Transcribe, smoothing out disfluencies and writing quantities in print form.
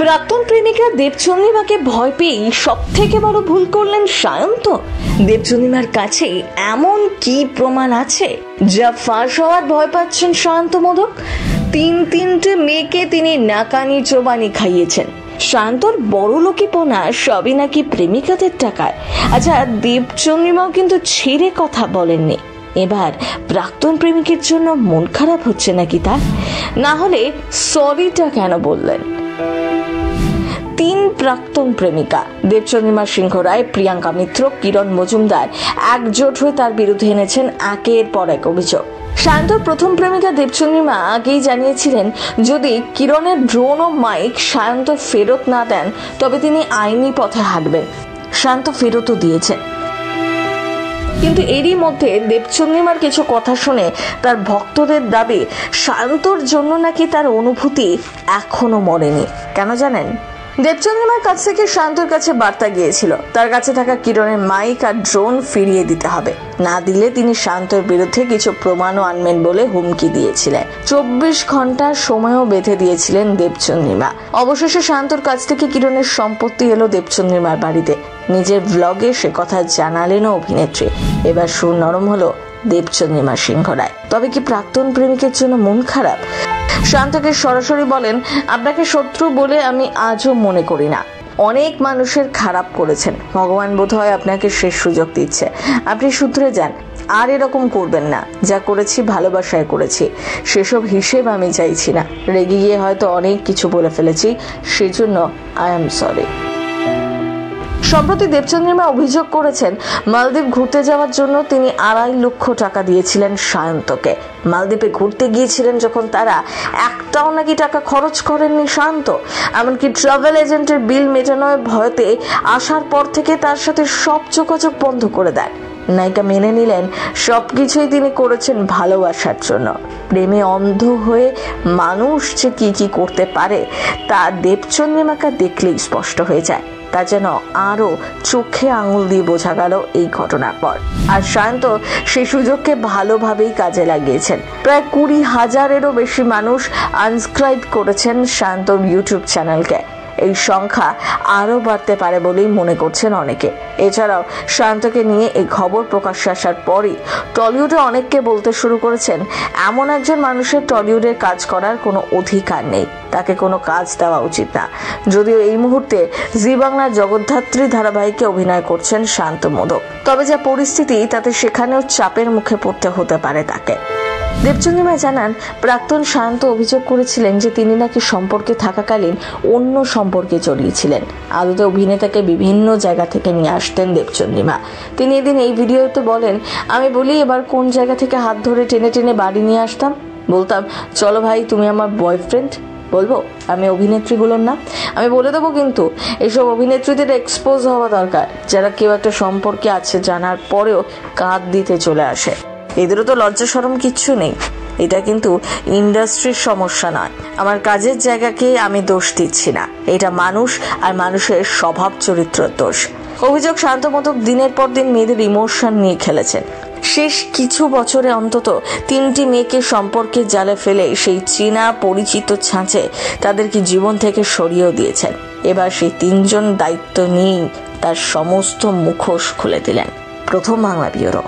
প্রাক্তন প্রেমিকা দেবচন্দ্রিমাকে ভয় পেয়ে সব থেকে বড় ভুল করলেন সায়ন্ত। দেবচন্দ্রিমার কাছে এমন কি প্রমাণ আছে যা ফাঁস হওয়ার ভয় পাচ্ছেন সায়ন্ত মোদক? তিনটে মেয়েকে তিনি নাকানি চোবানি খাইয়েছেন। সায়ন্তর বড় লোকিপনা সবই নাকি প্রেমিকাদের টাকায়। আচ্ছা, দেবচন্দ্রিমাও কিন্তু ছেড়ে কথা বলেননি। এবার প্রাক্তন প্রেমিকের জন্য মন খারাপ হচ্ছে নাকি তার? না হলে সরিটা কেন বললেন? তিন প্রাক্তন প্রেমিকা দেবচন্দ্রিমা সিংহ রায়, প্রিয়াঙ্কা মিত্র, কিরণ মজুমদার একজোট হয়ে তার বিরুদ্ধে এনেছেন একের পর এক অভিযোগ। সায়ন্তর প্রথম প্রেমিকা দেবচন্দ্রিমা আগেই জানিয়েছিলেন যদি কিরণের ড্রোন ও মাইক সায়ন্ত ফেরত না দেন তবে তিনি আইনি পথে হাঁটবেন। সায়ন্ত ফেরতও দিয়েছেন। কিন্তু এরই মধ্যে দেবচন্দ্রিমার কিছু কথা শুনে তার ভক্তদের দাবি সায়ন্তর জন্য নাকি তার অনুভূতি এখনো মরেনি। কেন জানেন? দেবচন্দ্রিমার কাছ থেকে সায়ন্তর কাছে বার্তা গিয়েছিল তার কাছে থাকা কিরণের মাইক আর ড্রোন ফিরিয়ে দিতে হবে, না দিলে তিনি সায়ন্তর বিরুদ্ধে কিছু প্রমাণও আনবেন বলে হুমকি দিয়েছিলেন। 24 ঘন্টার সময়ও বেঁধে দিয়েছিলেন দেবচন্দ্রিমা। অবশেষে সায়ন্তর কাছ থেকে কিরণের সম্পত্তি এলো দেবচন্দ্রিমার বাড়িতে। নিজের ব্লগে সে কথা জানালেন অভিনেত্রী। এবার সুর নরম হলো দেবচন্দ্রিমা সিংহ রায়। তবে কি প্রাক্তন প্রেমিকের জন্য মন খারাপ? সায়ন্তকে সরাসরি বলেন, আপনাকে শত্রু বলে আমি আজও মনে করি না। অনেক মানুষের খারাপ করেছেন, ভগবান বোধহয় আপনাকে শেষ সুযোগ দিচ্ছে। আপনি শুধরে যান, আর এরকম করবেন না। যা করেছি ভালোবাসায় করেছি, সেসব হিসেব আমি চাইছি না। রেগে গিয়ে হয়তো অনেক কিছু বলে ফেলেছি, সেজন্য আই এম সরি। সম্প্রতি দেবচন্দ্রিমা অভিযোগ করেছেন মালদ্বীপ ঘুরতে যাওয়ার জন্য তিনি 2.5 লক্ষ টাকা দিয়েছিলেন সায়ন্তকে। মালদ্বীপে ঘুরতে গিয়েছিলেন যখন তারা একটাও নাকি টাকা খরচ করেননি সায়ন্ত। এমনকি ট্রাভেল এজেন্টের বিল মেটানোর ভয়তে আসার পর থেকে তার সাথে সব যোগাযোগ বন্ধ করে দেন। নায়িকা মেনে নিলেন সবকিছুই তিনি করেছেন ভালোবাসার জন্য। প্রেমে অন্ধ হয়ে মানুষ যে কি করতে পারে তা দেবচন্দ্রিমাকে দেখলেই স্পষ্ট হয়ে যায়। তা যেন আরো চোখে আঙুল দিয়ে বোঝা গেল এই ঘটনার পর। আর সায়ন্ত সেই সুযোগকে ভালোভাবেই কাজে লাগিয়েছেন। প্রায় 20,000-এরও বেশি মানুষ আনসাবস্ক্রাইব করেছেন সায়ন্তর ইউটিউব চ্যানেলকে। এই সংখ্যা আরো বাড়তে পারে বলেই মনে করছেন অনেকে। এছাড়াও সায়ন্তকে নিয়ে এই খবর প্রকাশ্যে আসার পরই টলিউডে অনেককে বলতে শুরু করেছেন এমন একজন মানুষের টলিউডে কাজ করার কোনো অধিকার নেই, তাকে কোনো কাজ দেওয়া উচিত না। যদিও এই মুহূর্তে জি বাংলার জগদ্ধাত্রী ধারাবাহিকে অভিনয় করছেন সায়ন্ত মোদক। তবে যা পরিস্থিতি তাতে সেখানেও চাপের মুখে পড়তে হতে পারে তাকে। দেবচন্দ্রিমা জানান, প্রাক্তন সায়ন্ত অভিযোগ করেছিলেন যে তিনি নাকি সম্পর্কে থাকাকালীন অন্য সম্পর্কে জড়িয়েছিলেন। আদতে অভিনেতাকে বিভিন্ন জায়গা থেকে নিয়ে আসতেন দেবচন্দ্রিমা। তিনি এদিন এই ভিডিওতে বলেন, আমি বলি এবার কোন জায়গা থেকে হাত ধরে টেনে টেনে বাড়ি নিয়ে আসতাম। বলতাম, চলো ভাই তুমি আমার বয়ফ্রেন্ড। বলবো আমি অভিনেত্রীগুলোর না, আমি বলে দেবো। কিন্তু এসব অভিনেত্রীদের এক্সপোজ হওয়া দরকার, যারা কেউ একটা সম্পর্কে আছে জানার পরেও কাঁধ দিতে চলে আসে। এদেরও তো লজ্জা শরম কিচ্ছু নেই। এটা কিন্তু ইন্ডাস্ট্রির সমস্যা নয়। আমার কাজের জায়গাকে আমি দোষ দিচ্ছি না, এটা মানুষ আর মানুষের স্বভাব চরিত্রের দোষ। অভিযোগ সায়ন্ত মোদক দিনের পর দিন মেয়েদের ইমোশন নিয়ে খেলেছেন। শেষ কিছু বছরে অন্তত 3টি মেয়েকে সম্পর্কে জালে ফেলে সেই চেনা পরিচিত ছাঁচে তাদেরকে জীবন থেকে সরিয়েও দিয়েছেন। এবার সেই 3জন দায়িত্ব নিয়েই তার সমস্ত মুখোশ খুলে দিলেন। প্রথম বাংলা ব্যুরো।